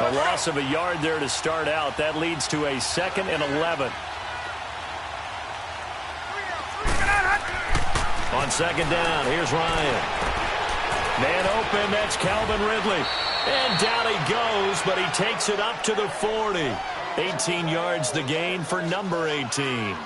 A loss of a yard there to start out. That leads to a 2nd and 11. On 2nd down, here's Ryan. Man open, that's Calvin Ridley. And down he goes, but he takes it up to the 40. 18 yards the gain for number 18.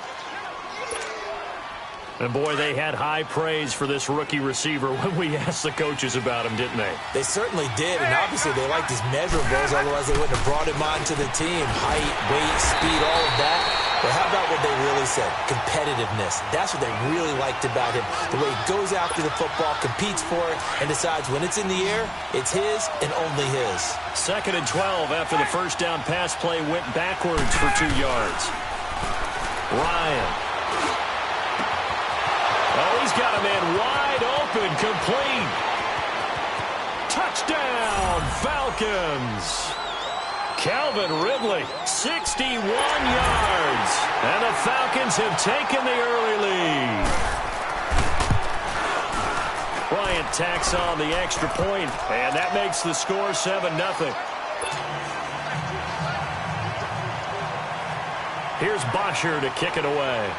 And, boy, they had high praise for this rookie receiver when we asked the coaches about him, didn't they? They certainly did, and obviously they liked his measurables, otherwise they wouldn't have brought him onto the team. Height, weight, speed, all of that. But how about what they really said? Competitiveness. That's what they really liked about him. The way he goes after the football, competes for it, and decides when it's in the air, it's his and only his. 2nd and 12 after the first down pass play went backwards for 2 yards. Ryan. Oh, he's got a man wide open, complete. Touchdown, Falcons. Calvin Ridley, 61 yards. And the Falcons have taken the early lead. Bryant tacks on the extra point, and that makes the score 7-0. Here's Bosher to kick it away.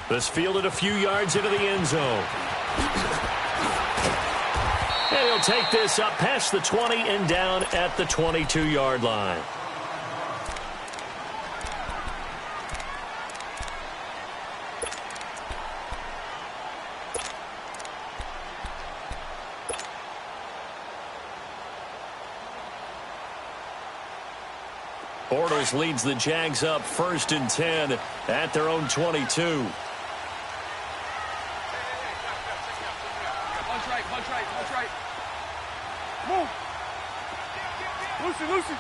This fielded a few yards into the end zone. And he'll take this up past the 20 and down at the 22-yard line. Bortles leads the Jags up 1st and 10 at their own 22. Punch right. Move. Lucy.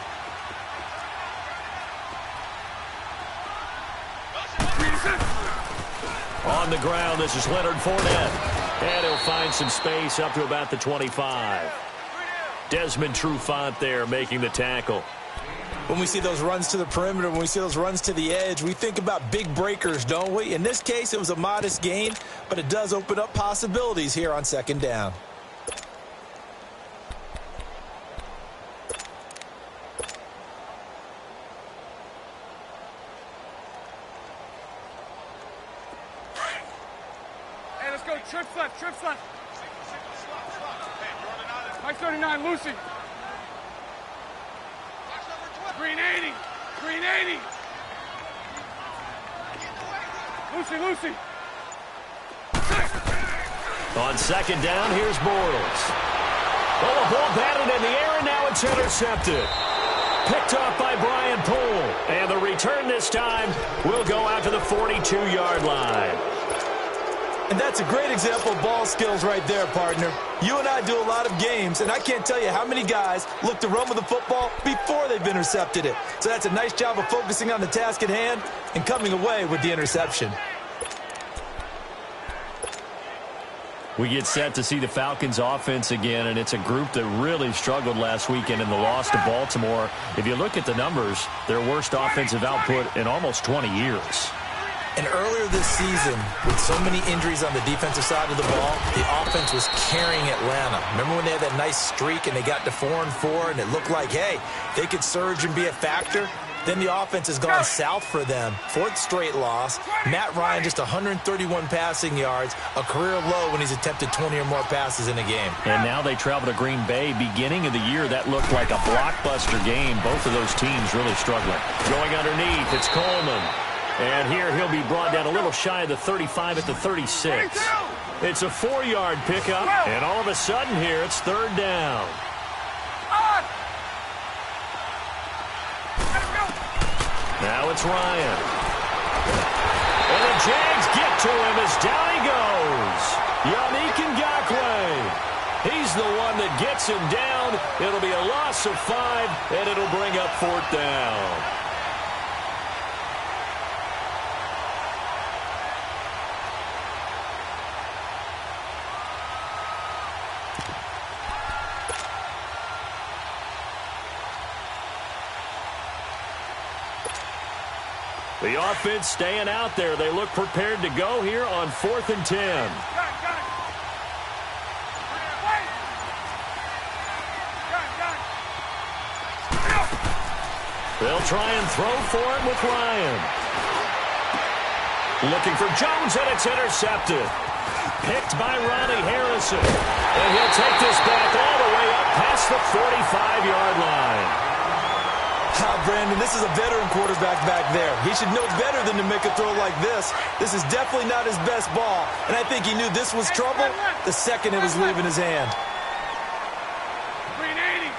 On the ground, this is Leonard Fournette. And he'll find some space up to about the 25. Desmond Trufant there making the tackle. When we see those runs to the perimeter, when we see those runs to the edge, we think about big breakers, don't we? In this case, it was a modest gain, but it does open up possibilities here on 2nd down. Hey, let's go. Trips left. Mike 39, Lucy. Green 80. Lucy. On 2nd down, here's Bortles. Oh, the ball batted in the air, and now it's intercepted. Picked off by Brian Poole. And the return this time will go out to the 42-yard line. And that's a great example of ball skills right there, partner. You and I do a lot of games, and I can't tell you how many guys look to run with the football before they've intercepted it. So that's a nice job of focusing on the task at hand and coming away with the interception. We get set to see the Falcons offense again, and it's a group that really struggled last weekend in the loss to Baltimore. If you look at the numbers, their worst offensive output in almost 20 years. And earlier this season, with so many injuries on the defensive side of the ball, the offense was carrying Atlanta. Remember when they had that nice streak and they got to 4-4 and it looked like, hey, they could surge and be a factor? Then the offense has gone south for them. 4th straight loss. Matt Ryan just 131 passing yards, a career low when he's attempted 20 or more passes in a game. And now they travel to Green Bay. Beginning of the year, that looked like a blockbuster game. Both of those teams really struggling. Going underneath, it's Coleman. And here he'll be brought down a little shy of the 35 at the 36. It's a 4-yard pickup, and all of a sudden here it's 3rd down. Now it's Ryan. And the Jags get to him as down he goes. Yannick Ngakoue. He's the one that gets him down. It'll be a loss of 5, and it'll bring up 4th down. The offense staying out there. They look prepared to go here on 4th and 10. They'll try and throw for it with Ryan. Looking for Jones, and it's intercepted. Picked by Ronnie Harrison. And he'll take this back all the way up past the 45-yard line. Brandon, this is a veteran quarterback back there. He should know better than to make a throw like this. This is definitely not his best ball, and I think he knew this was trouble the second it was leaving his hand. 380.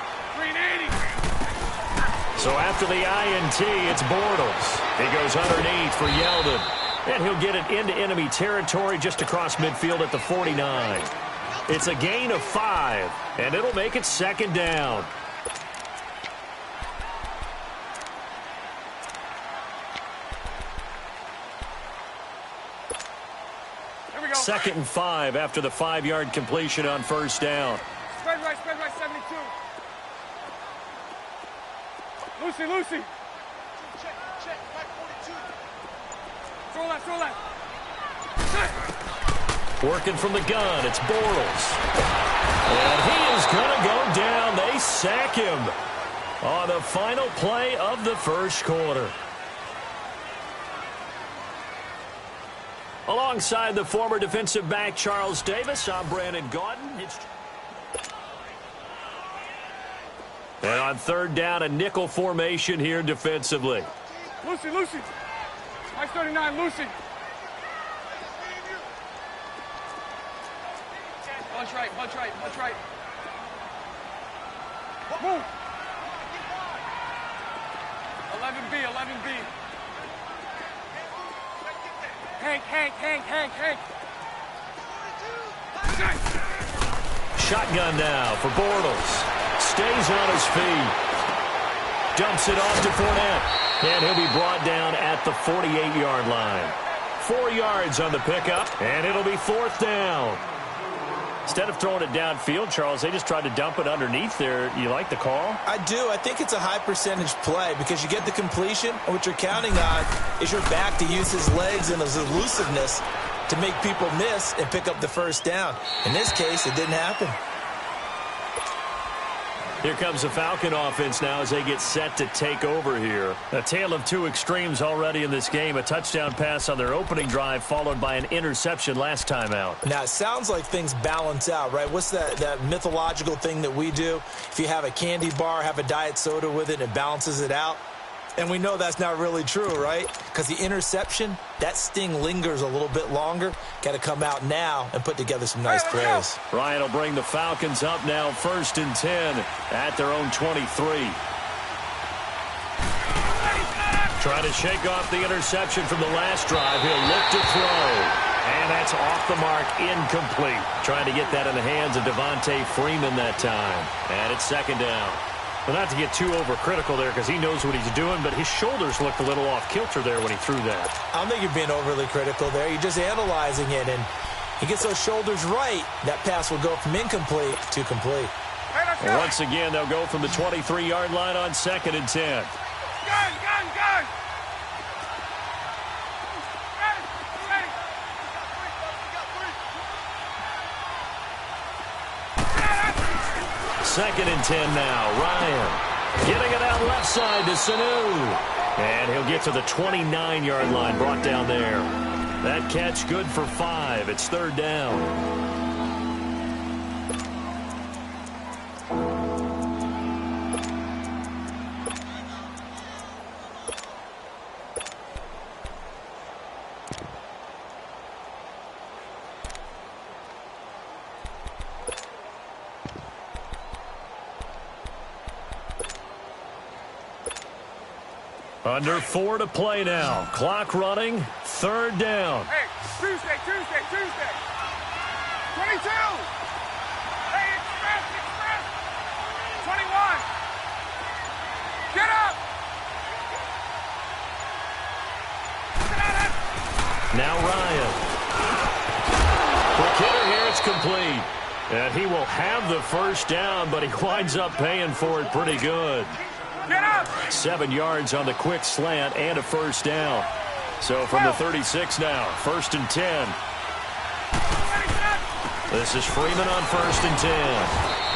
So after the INT, it's Bortles. He goes underneath for Yeldon, and he'll get it into enemy territory just across midfield at the 49. It's a gain of 5, and it'll make it second down. Second and 5 after the 5-yard completion on first down. Spread right, 72. Lucy. Check, back 42. Throw left. Working from the gun, it's Bortles. And he is going to go down. They sack him on the final play of the first quarter. Alongside the former defensive back Charles Davis, I'm Brandon Gaudin. And on third down, a nickel formation here defensively. Lucy. Ice 39, Lucy. Punch right. Move. 11B. Hank. Shotgun now for Bortles. Stays on his feet. Dumps it off to Fournette. And he'll be brought down at the 48-yard line. 4 yards on the pickup, and it'll be fourth down. Instead of throwing it downfield, Charles, they just tried to dump it underneath there. You like the call? I do. I think it's a high-percentage play because you get the completion, and what you're counting on is your back to use his legs and his elusiveness to make people miss and pick up the first down. In this case, it didn't happen. Here comes the Falcon offense now as they get set to take over here. A tale of two extremes already in this game. A touchdown pass on their opening drive followed by an interception last time out. Now, it sounds like things balance out, right? What's that mythological thing that we do? If you have a candy bar, have a diet soda with it, and it balances it out. And we know that's not really true, right? Because the interception, that sting lingers a little bit longer. Got to come out now and put together some nice plays. Ryan will bring the Falcons up now, 1st and 10 at their own 23. Trying to shake off the interception from the last drive. He'll look to throw. And that's off the mark, incomplete. Trying to get that in the hands of Devontae Freeman that time. And it's second down. Well, not to get too overcritical there because he knows what he's doing, but his shoulders looked a little off kilter there when he threw that. I don't think you're being overly critical there. You're just analyzing it, and he gets those shoulders right. That pass will go from incomplete to complete. Well, once again, they'll go from the 23-yard line on 2nd and 10. Gun! Second and 10 now. Ryan getting it out left side to Sanu. And he'll get to the 29-yard line, brought down there. That catch good for 5. It's third down. Under 4 to play now. Clock running. Third down. Hey, Tuesday. 22. Hey, express. 21. Get up. Now Ryan. For Kidder here, it's complete. And he will have the first down, but he winds up paying for it pretty good. Get up. 7 yards on the quick slant and a first down. So from the 36 now, 1st and 10. This is Freeman on 1st and 10.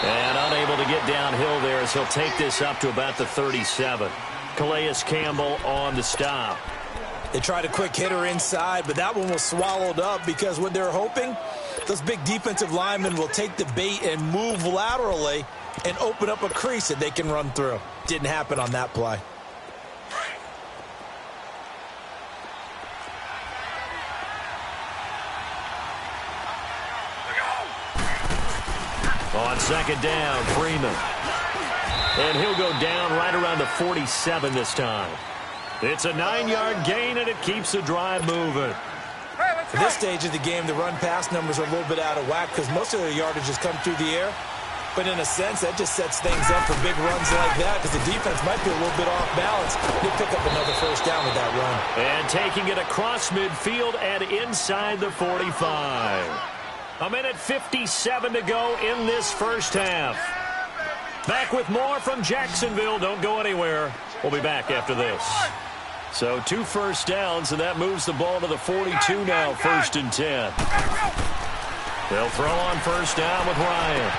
And unable to get downhill there as he'll take this up to about the 37. Calais Campbell on the stop. They tried a quick hitter inside, but that one was swallowed up because what they're hoping, those big defensive linemen will take the bait and move laterally and open up a crease that they can run through. Didn't happen on that play. On second down, Freeman. And he'll go down right around the 47 this time. It's a 9-yard gain, and it keeps the drive moving. At this stage of the game, the run-pass numbers are a little bit out of whack because most of their yardage has come through the air. But in a sense, that just sets things up for big runs like that because the defense might be a little bit off balance. They'll pick up another first down with that run. And taking it across midfield and inside the 45. A minute 57 to go in this first half. Back with more from Jacksonville. Don't go anywhere. We'll be back after this. So 2 first downs, and that moves the ball to the 42 now, 1st and 10. They'll throw on first down with Ryan.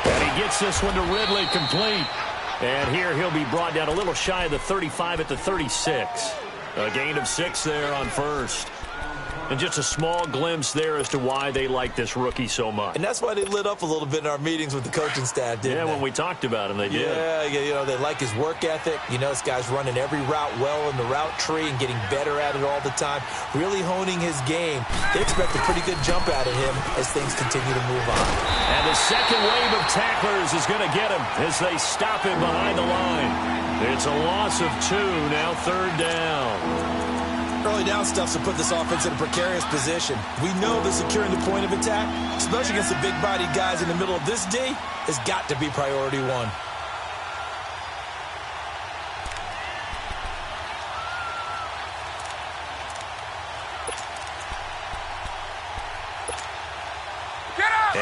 And he gets this one to Ridley, complete. And here he'll be brought down a little shy of the 35 at the 36. A gain of 6 there on first. And just a small glimpse there as to why they like this rookie so much. And that's why they lit up a little bit in our meetings with the coaching staff, didn't they? Yeah, when we talked about him, they did. Yeah, you know, they like his work ethic. You know, this guy's running every route well in the route tree and getting better at it all the time, really honing his game. They expect a pretty good jump out of him as things continue to move on. And the second wave of tacklers is going to get him as they stop him behind the line. It's a loss of 2, now 3rd down. Early down stuff to put this offense in a precarious position. We know that securing the point of attack, especially against the big-bodied guys in the middle of this D, has got to be priority 1.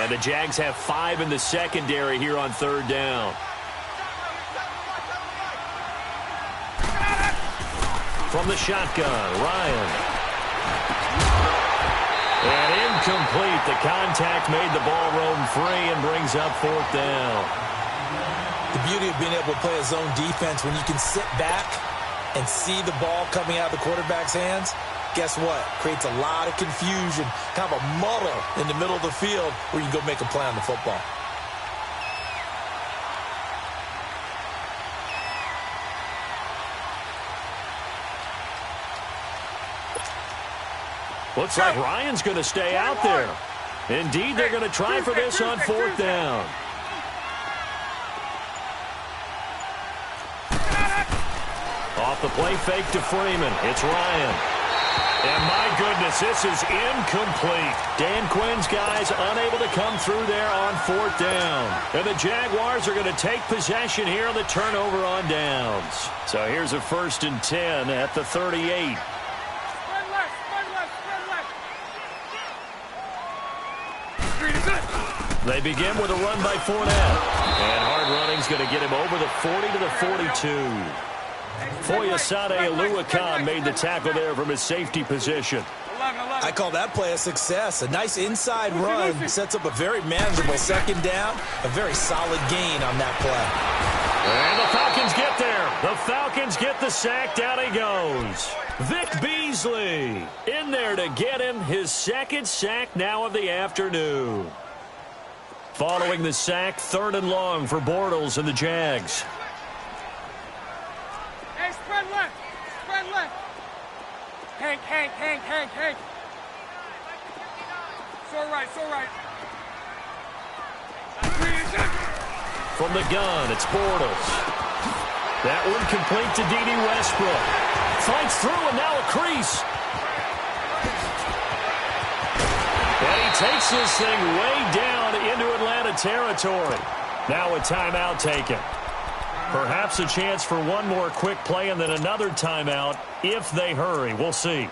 And the Jags have 5 in the secondary here on 3rd down. From the shotgun, Ryan. And incomplete. The contact made the ball roam free and brings up 4th down. The beauty of being able to play a zone defense when you can sit back and see the ball coming out of the quarterback's hands, guess what? Creates a lot of confusion, kind of a muddle in the middle of the field where you can go make a play on the football. Looks like Ryan's going to stay out there. Indeed, they're going to try for this on 4th down. Off the play fake to Freeman. It's Ryan. And my goodness, this is incomplete. Dan Quinn's guys unable to come through there on 4th down. And the Jaguars are going to take possession here on the turnover on downs. So here's a 1st and 10 at the 38. They begin with a run by Fournette. And hard running's going to get him over the 40 to the 42. Foyesade Oluwakan made the tackle there from his safety position. I call that play a success. A nice inside run sets up a very manageable 2nd down. A very solid gain on that play. And the Falcons get there. The Falcons get the sack. Down he goes. Vic Beasley in there to get him his 2nd sack now of the afternoon. Following the sack, 3rd and long for Bortles and the Jags. Hey, spread left. Spread left. Hank. So right. From the gun, it's Bortles. That one complete to D.D. Westbrook. Fights through and now a crease. And he takes this thing way down into Atlanta territory. Now a timeout taken. Perhaps a chance for one more quick play and then another timeout if they hurry. We'll see.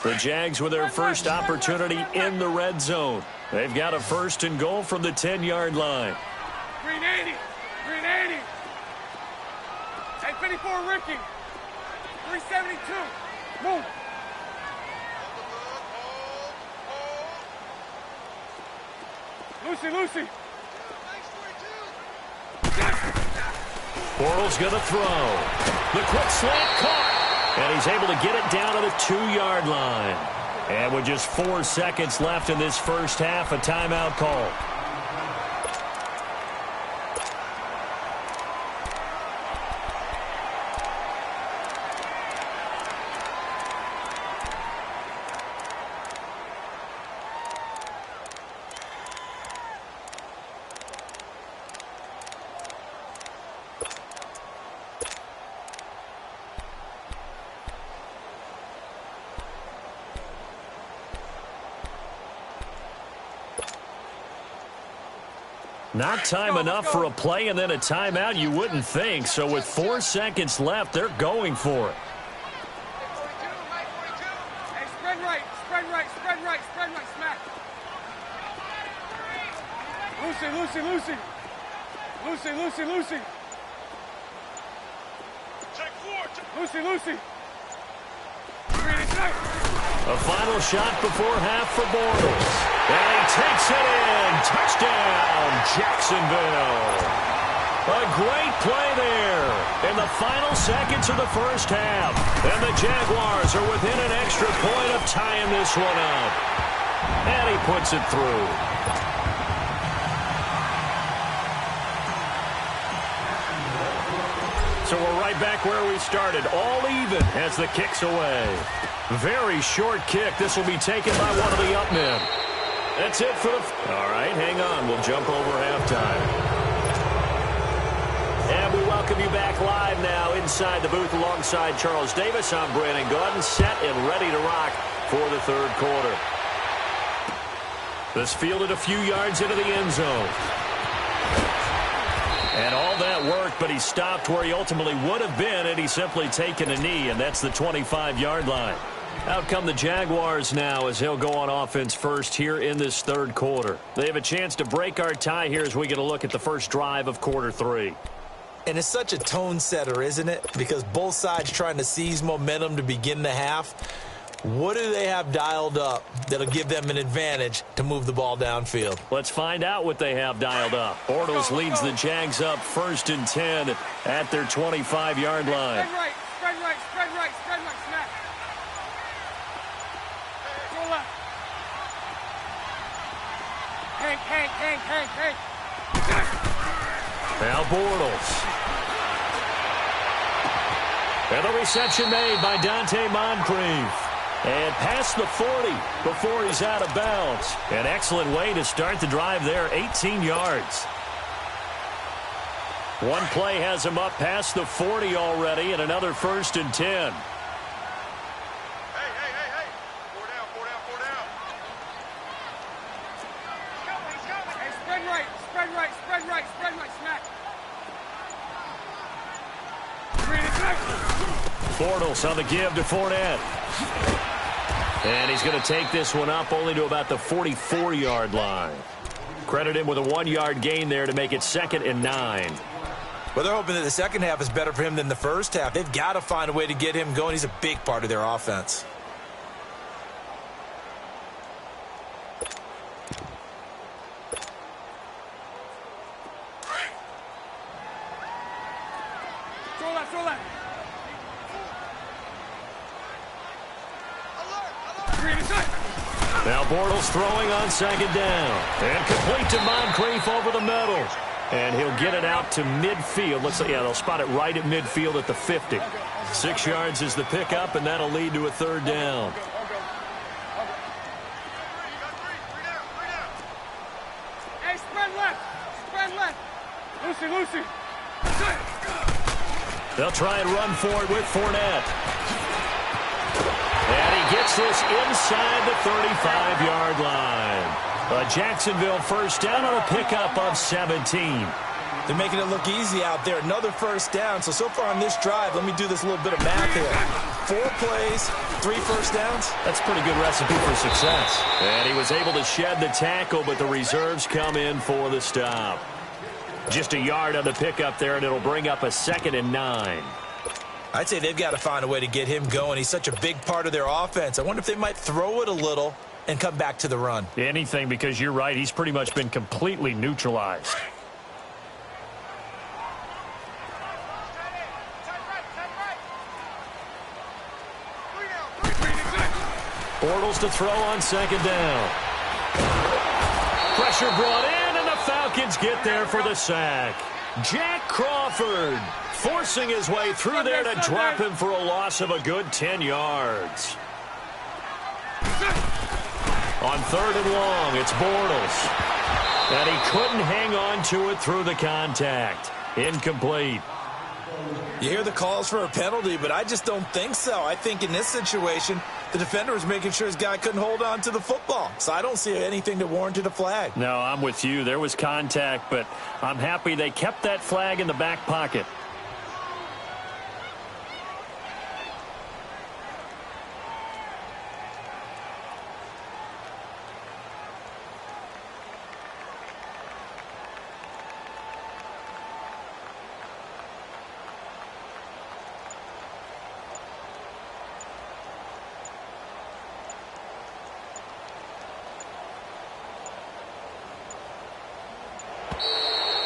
The Jags with their first opportunity in the red zone. They've got a first and goal from the 10-yard line. Green 80. Green 80. Hey, 54, Ricky. 372. Move. Lucy. Bortles going to throw. The quick slant caught. And he's able to get it down to the 2-yard line. And with just 4 seconds left in this first half, a timeout call. Not time enough for a play and then a timeout, you wouldn't think. So with 4 seconds left, they're going for it. Hey, spread right, smack. Lucy. A final shot before half for Bortles. And he takes it in. Touchdown, Jacksonville. A great play there in the final seconds of the first half. And the Jaguars are within an extra point of tying this one up. And he puts it through. So we're right back where we started. All even as the kick's away. Very short kick. This will be taken by one of the up men. That's it for the... All right, hang on. We'll jump over halftime. And we welcome you back live now inside the booth alongside Charles Davis. I'm Brandon Gordon, set and ready to rock for the third quarter. This fielded a few yards into the end zone. And all that worked, but he stopped where he ultimately would have been had he simply taken a knee, and that's the 25-yard line. Out come the Jaguars now as he'll go on offense first here in this third quarter. They have a chance to break our tie here as we get a look at the first drive of quarter 3. And it's such a tone setter, isn't it? Because both sides trying to seize momentum to begin the half. What do they have dialed up that'll give them an advantage to move the ball downfield? Let's find out what they have dialed up. Bortles leads the Jags up 1st and 10 at their 25-yard line. Spread right, snap. Go left. Hank. Now Bortles. And the reception made by Dante Moncrief. And past the 40 before he's out of bounds. An excellent way to start the drive there, 18 yards. One play has him up past the 40 already, and another 1st and 10. Hey. 4 down. He's coming. Hey, spread right, smack. Bortles on the give to Fournette. And he's going to take this one up only to about the 44-yard line. Credit him with a 1-yard gain there to make it 2nd and 9. Well, they're hoping that the second half is better for him than the first half. They've got to find a way to get him going. He's a big part of their offense. Throw that. Now Bortles throwing on 2nd down. And complete to Moncrief over the middle. And he'll get it out to midfield. Looks like, yeah, they'll spot it right at midfield at the 50. 6 yards is the pickup, and that'll lead to a 3rd down. Hey, spread left. Lucy. They'll try and run for it with Fournette. And he gets this inside the 35-yard line. A Jacksonville first down on a pickup of 17. They're making it look easy out there. Another first down. So far on this drive, let me do this little bit of math here. 4 plays, 3 first downs. That's a pretty good recipe for success. And he was able to shed the tackle, but the reserves come in for the stop. Just a yard on the pickup there, and it'll bring up a 2nd and 9. I'd say they've got to find a way to get him going. He's such a big part of their offense. I wonder if they might throw it a little and come back to the run. Anything, because you're right. He's pretty much been completely neutralized. Bortles to throw on 2nd down. Pressure brought in, and the Falcons get there for the sack. Jack Crawford forcing his way through there to drop him for a loss of a good 10 yards. On 3rd and long, it's Bortles. And he couldn't hang on to it through the contact. Incomplete. You hear the calls for a penalty, but I just don't think so. I think in this situation, the defender was making sure his guy couldn't hold on to the football. So I don't see anything that warranted a flag. No, I'm with you. There was contact, but I'm happy they kept that flag in the back pocket.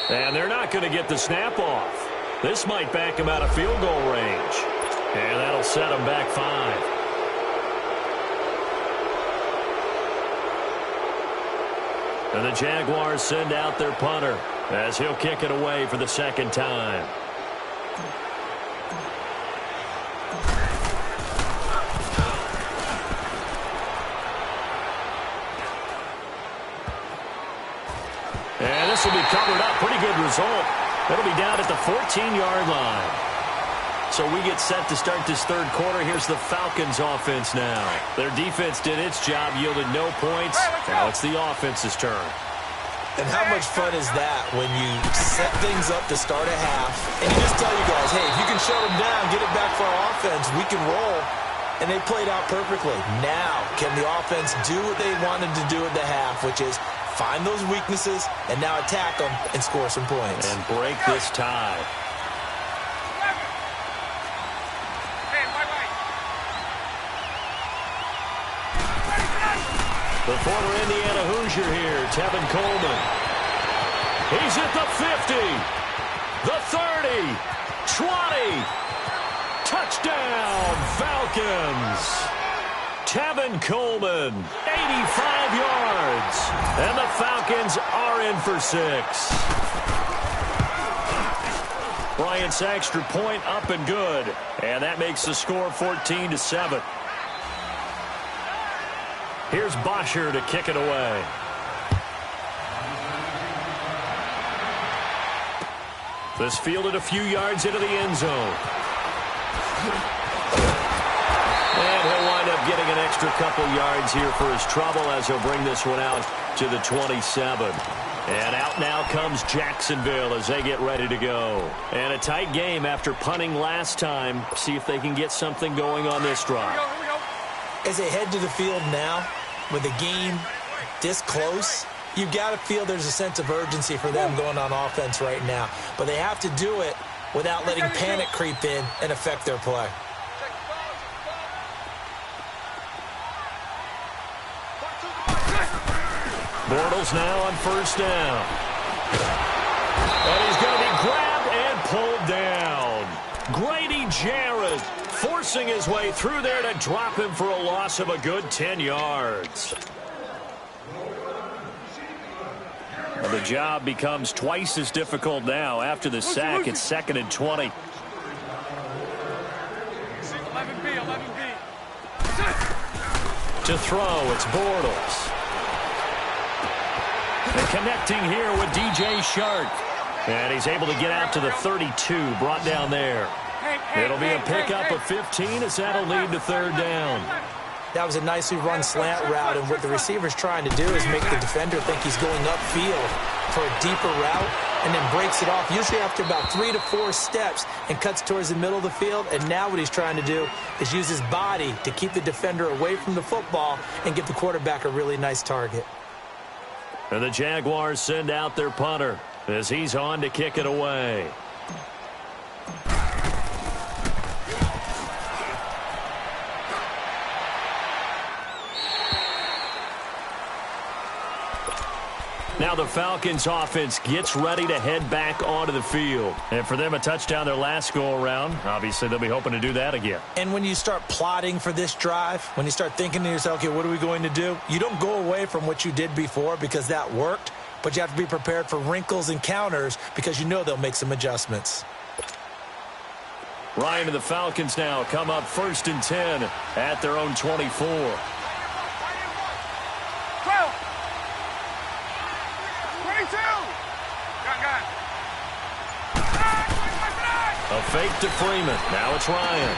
And they're not going to get the snap off. This might back him out of field goal range. And that'll set him back 5. And the Jaguars send out their punter as he'll kick it away for the 2nd time. And this will be covered up. Pretty good result. It'll be down at the 14-yard line. So we get set to start this 3rd quarter. Here's the Falcons offense now. Their defense did its job, yielded no points. Now it's the offense's turn. And how much fun is that when you set things up to start a half, and you just tell you guys, hey, if you can shut them down, get it back for our offense, we can roll. And they played out perfectly. Now, can the offense do what they wanted to do at the half, which is find those weaknesses and now attack them and score some points. And break this tie. The former Indiana Hoosier here, Tevin Coleman. He's at the 50, the 30, 20. Touchdown, Falcons. Tevin Coleman, 85 yards. And the Falcons are in for 6. Bryant's extra point up and good. And that makes the score 14-7. Here's Bosher to kick it away. This fielded a few yards into the end zone. And he'll wind up getting an extra couple yards here for his trouble as he'll bring this one out to the 27. And out now comes Jacksonville as they get ready to go. And a tight game after punting last time. See if they can get something going on this drive. As they head to the field now, with the game this close, you've got to feel there's a sense of urgency for them going on offense right now. But they have to do it without letting panic creep in and affect their play. Bortles now on 1st down. And he's going to be grabbed and pulled down. Grady Jarrett forcing his way through there to drop him for a loss of a good 10 yards. Well, the job becomes twice as difficult now after the sack. It's 2nd and 20. 11B. To throw, it's Bortles. And connecting here with DJ Shark. And he's able to get out to the 32, brought down there. It'll be a pickup of 15 as that'll lead to 3rd down. That was a nicely run slant route, and what the receiver's trying to do is make the defender think he's going upfield for a deeper route, and then breaks it off, usually after about 3 to 4 steps, and cuts towards the middle of the field. And now what he's trying to do is use his body to keep the defender away from the football and give the quarterback a really nice target. And the Jaguars send out their punter as he's on to kick it away. Now the Falcons offense gets ready to head back onto the field. And for them, a touchdown their last go-around. Obviously, they'll be hoping to do that again. And when you start plotting for this drive, when you start thinking to yourself, okay, what are we going to do? You don't go away from what you did before because that worked, but you have to be prepared for wrinkles and counters because you know they'll make some adjustments. Ryan and the Falcons now come up 1st and 10 at their own 24. A fake to Freeman. Now it's Ryan.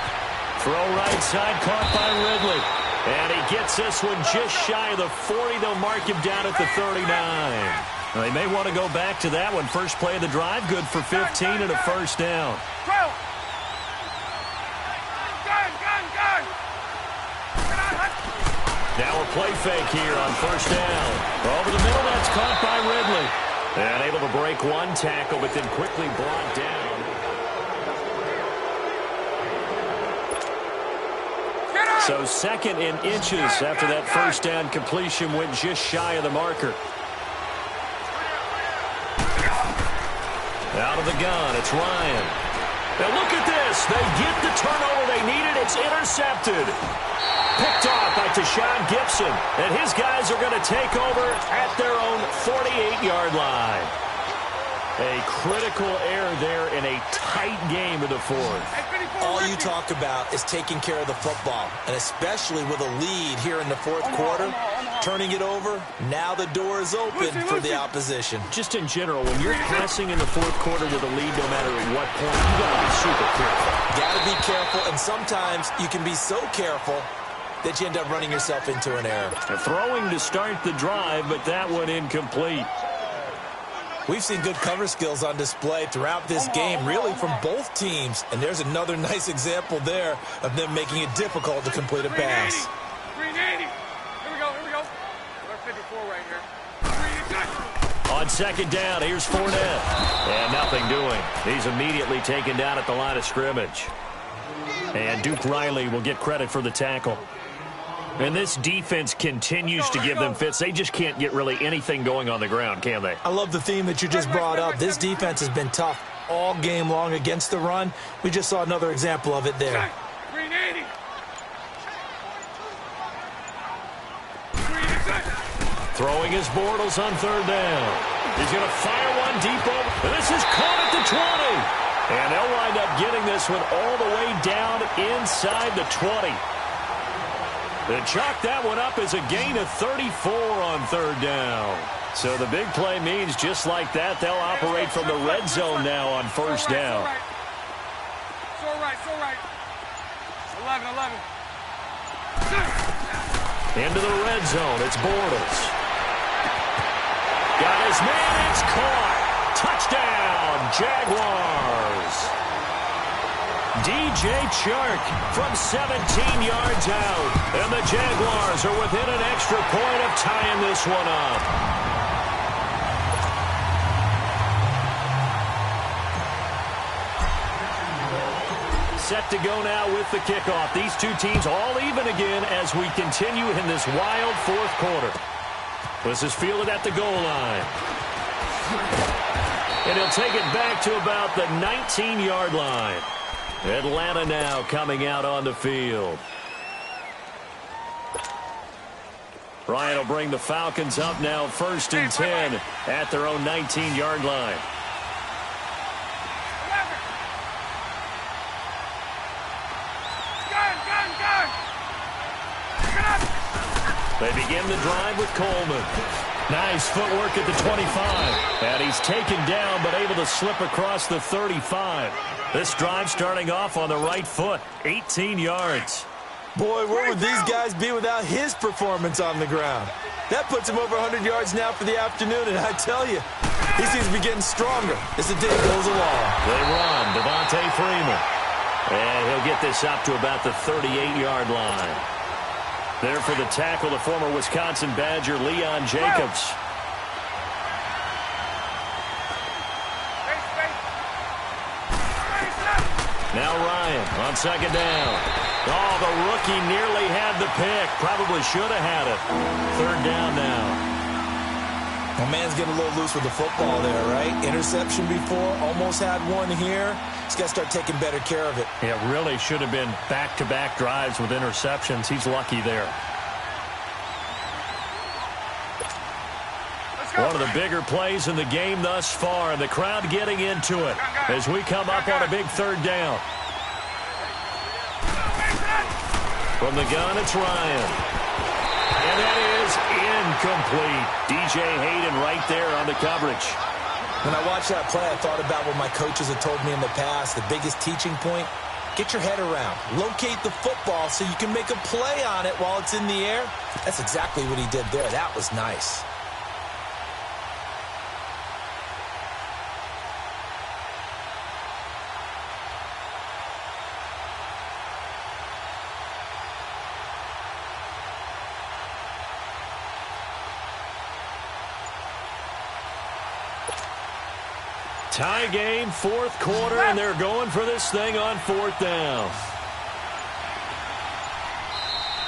Throw right side, caught by Ridley. And he gets this one just shy of the 40. They'll mark him down at the 39. They may want to go back to that one. First play of the drive, good for 15 and a first down. Now a play fake here on first down. Over the middle, that's caught by Ridley. And able to break one tackle, but then quickly brought down. So 2nd and inches after that first down completion went just shy of the marker. Out of the gun, it's Ryan. Now look at this. They get the turnover they needed. It's intercepted. Picked off by Tashawn Gibson. And his guys are going to take over at their own 48-yard line. A critical error there in a tight game of the fourth. All you talk about is taking care of the football, and especially with a lead here in the fourth quarter, turning it over, now the door is open for the opposition. Just in general, when you're passing in the fourth quarter with a lead, no matter at what point, you got to be super careful. Got to be careful, and sometimes you can be so careful that you end up running yourself into an error. Throwing to start the drive, but that one incomplete. We've seen good cover skills on display throughout this game, really from both teams. And there's another nice example there of them making it difficult to complete a pass. 380. Here we go. We're 54 right here. On 2nd down, here's Fournette. And nothing doing. He's immediately taken down at the line of scrimmage. And Duke Riley will get credit for the tackle. And this defense continues to give them fits. They just can't get really anything going on the ground, can they? I love the theme that you just brought up. This defense has been tough all game long against the run. We just saw another example of it there. 380. Throwing his Bortles on 3rd down. He's going to fire one deep over. And this is caught at the 20. And they'll wind up getting this one all the way down inside the 20. They chalk that one up as a gain of 34 on 3rd down. So the big play means just like that, they'll operate from the red zone now on 1st down. So right. 11. Into the red zone, it's Bortles. Got his man, it's caught. Touchdown, Jaguars. DJ Chark from 17 yards out. And the Jaguars are within an extra point of tying this one up. Set to go now with the kickoff. These two teams all even again as we continue in this wild fourth quarter. This is fielded at the goal line. And he'll take it back to about the 19-yard line. Atlanta now coming out on the field. Ryan will bring the Falcons up now 1st and 10 at their own 19-yard line. They begin the drive with Coleman. Nice footwork at the 25. And he's taken down but able to slip across the 35. This drive starting off on the right foot. 18 yards. Boy, where would these guys be without his performance on the ground? That puts him over 100 yards now for the afternoon, and I tell you, He seems to be getting stronger as the day goes along. They run. Devontae Freeman. And he'll get this up to about the 38-yard line. There for the tackle, the former Wisconsin Badger, Leon Jacobs. Now Ryan on second down. Oh, the rookie nearly had the pick. Probably should have had it. Third down now. My man's getting a little loose with the football there, right? Interception before, almost had one here. He's got to start taking better care of it. Yeah, really should have been back-to-back drives with interceptions. He's lucky there. One of the bigger plays in the game thus far, and the crowd getting into it as we come up on a big third down. From the gun, it's Ryan. And that is incomplete. DJ Hayden right there on the coverage. When I watched that play, I thought about what my coaches had told me in the past. The biggest teaching point, get your head around. Locate the football so you can make a play on it while it's in the air. That's exactly what he did there. That was nice. Tie game, fourth quarter, and they're going for this thing on fourth down.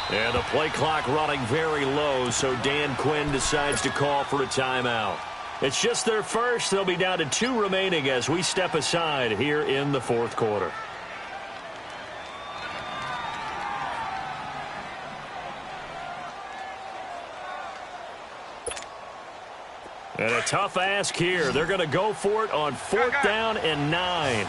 And the play clock running very low, so Dan Quinn decides to call for a timeout. It's just their first. They'll be down to 2 remaining as we step aside here in the fourth quarter. And a tough ask here. They're going to go for it on fourth down and 9.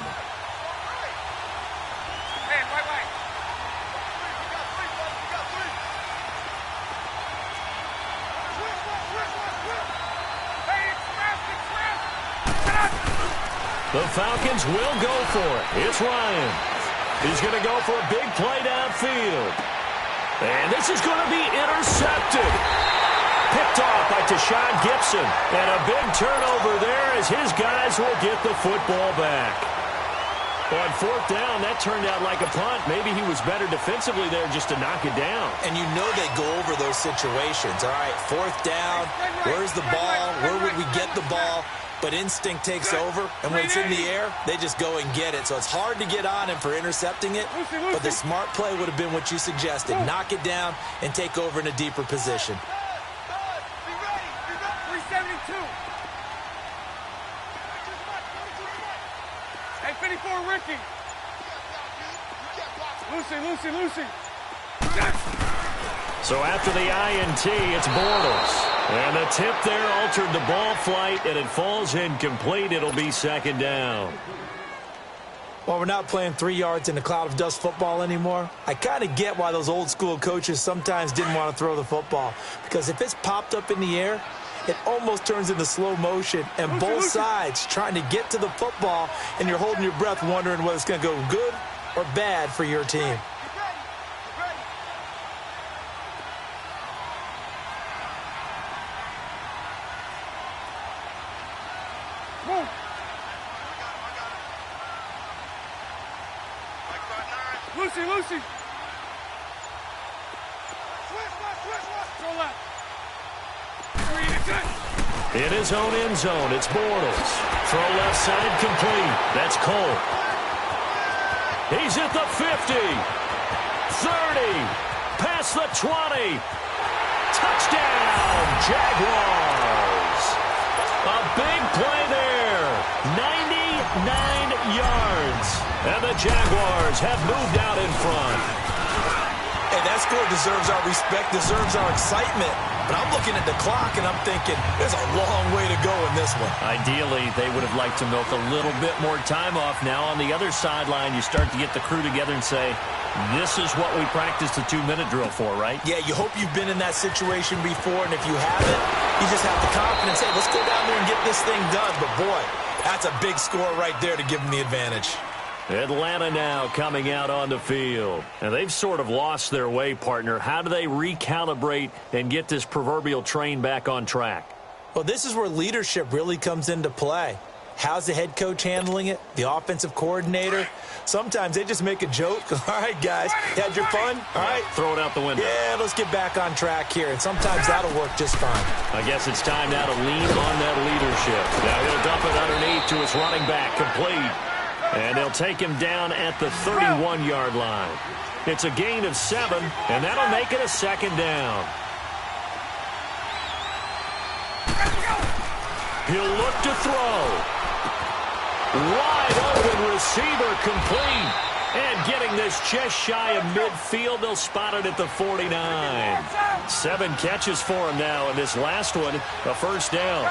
The Falcons will go for it. It's Ryan. He's going to go for a big play downfield. And this is going to be intercepted. Picked off by Tashawn Gibson. And a big turnover there as his guys will get the football back. On fourth down, that turned out like a punt. Maybe he was better defensively there just to knock it down. And you know they go over those situations. All right, fourth down, where's the ball? Where would we get the ball? But instinct takes over, and when it's in the air, they just go and get it. So it's hard to get on him for intercepting it, but the smart play would have been what you suggested. Knock it down and take over in a deeper position. Ricky. Lucy. So after the INT, it's Bortles. And the tip there altered the ball flight, and it falls incomplete. It'll be second down. Well, we're not playing 3 yards in a cloud of dust football anymore. I kind of get why those old school coaches sometimes didn't want to throw the football. Because if it's popped up in the air, it almost turns into slow motion, and both sides trying to get to the football, and you're holding your breath wondering whether it's going to go good or bad for your team. Lucy. Go left. In his own end zone, it's Bortles. Throw left side complete. That's Cole. He's at the 50. 30. Past the 20. Touchdown, Jaguars. A big play there. 99 yards. And the Jaguars have moved out in front. Hey, that score deserves our respect, deserves our excitement. But I'm looking at the clock, and I'm thinking, there's a long way to go in this one. Ideally, they would have liked to milk a little bit more time off. Now, on the other sideline, you start to get the crew together and say, this is what we practiced the 2-minute drill for, right? Yeah, you hope you've been in that situation before, and if you haven't, you just have the confidence, hey, let's go down there and get this thing done. But, boy, that's a big score right there to give them the advantage. Atlanta now coming out on the field. And they've sort of lost their way, partner. How do they recalibrate and get this proverbial train back on track? Well, this is where leadership really comes into play. How's the head coach handling it? The offensive coordinator? Sometimes they just make a joke. All right, guys, you had your fun? All right. Throw it out the window. Yeah, let's get back on track here. And sometimes that'll work just fine. I guess it's time now to lean on that leadership. Now he'll dump it underneath to his running back, complete. And they'll take him down at the 31-yard line. It's a gain of 7, and that'll make it a second down. He'll look to throw. Wide open receiver, complete. And getting this just shy of midfield, they'll spot it at the 49. 7 catches for him now, and this last one, a first down.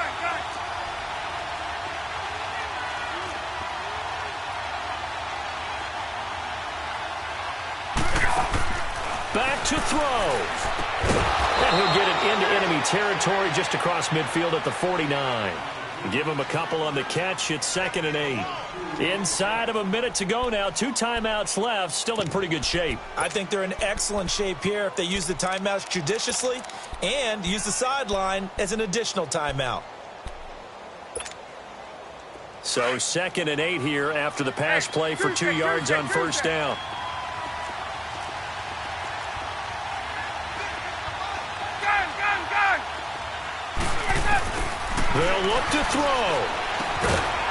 Back to throw. And he'll get it into enemy territory just across midfield at the 49. Give him a couple on the catch. It's 2nd and 8. Inside of a minute to go now. 2 timeouts left. Still in pretty good shape. I think they're in excellent shape here if they use the timeouts judiciously and use the sideline as an additional timeout. So 2nd and 8 here after the pass play for 2 yards on first down. They'll look to throw.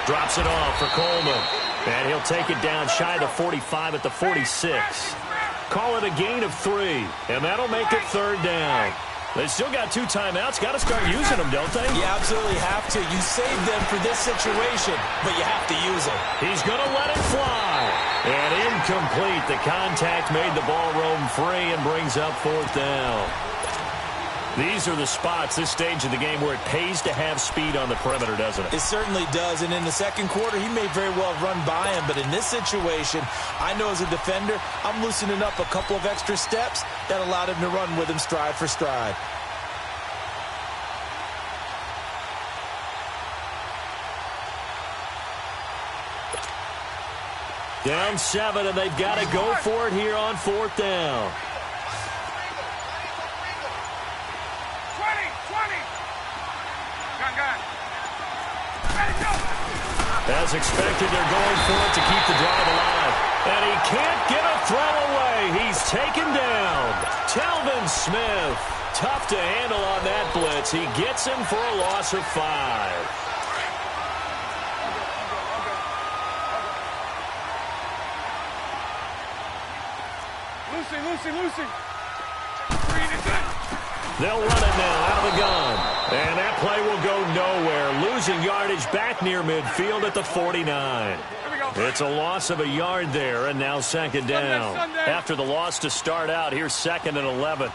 Drops it off for Coleman. And he'll take it down shy of the 45 at the 46. Call it a gain of 3. And that'll make it 3rd down. They still got 2 timeouts. Got to start using them, don't they? You absolutely have to. You save them for this situation, but you have to use them. He's going to let it fly. And incomplete. The contact made the ball roam free and brings up 4th down. These are the spots, this stage of the game, where it pays to have speed on the perimeter, doesn't it? It certainly does. And in the second quarter, he may very well run by him. But in this situation, I know as a defender, I'm loosening up a couple of extra steps that allowed him to run with him stride for stride. Down 7, and they've got to go for it here on 4th down. As expected, they're going for it to keep the drive alive. And he can't get a throw away. He's taken down. Telvin Smith. Tough to handle on that blitz. He gets him for a loss of 5. Lucy. They'll run it now out of the gun. And that play will go nowhere. Losing yardage back near midfield at the 49. It's a loss of a yard there, and now 2nd down. After the loss to start out, here's 2nd and 11.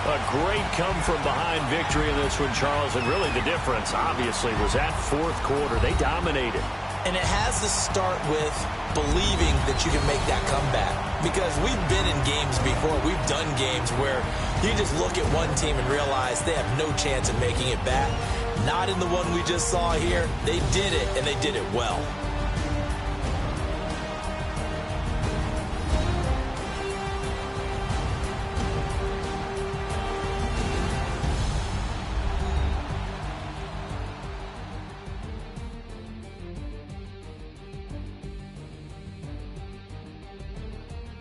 A great come-from-behind victory in this one, Charles. And really the difference, obviously, was that 4th quarter. They dominated. And it has to start with believing that you can make that comeback. Because we've been in games before. We've done games where you just look at one team and realize they have no chance of making it back. Not in the one we just saw here. They did it, and they did it well.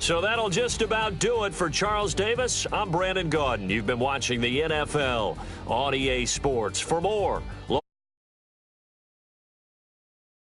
So that'll just about do it for Charles Davis. I'm Brandon Gaudin. You've been watching the NFL on EA Sports. For more,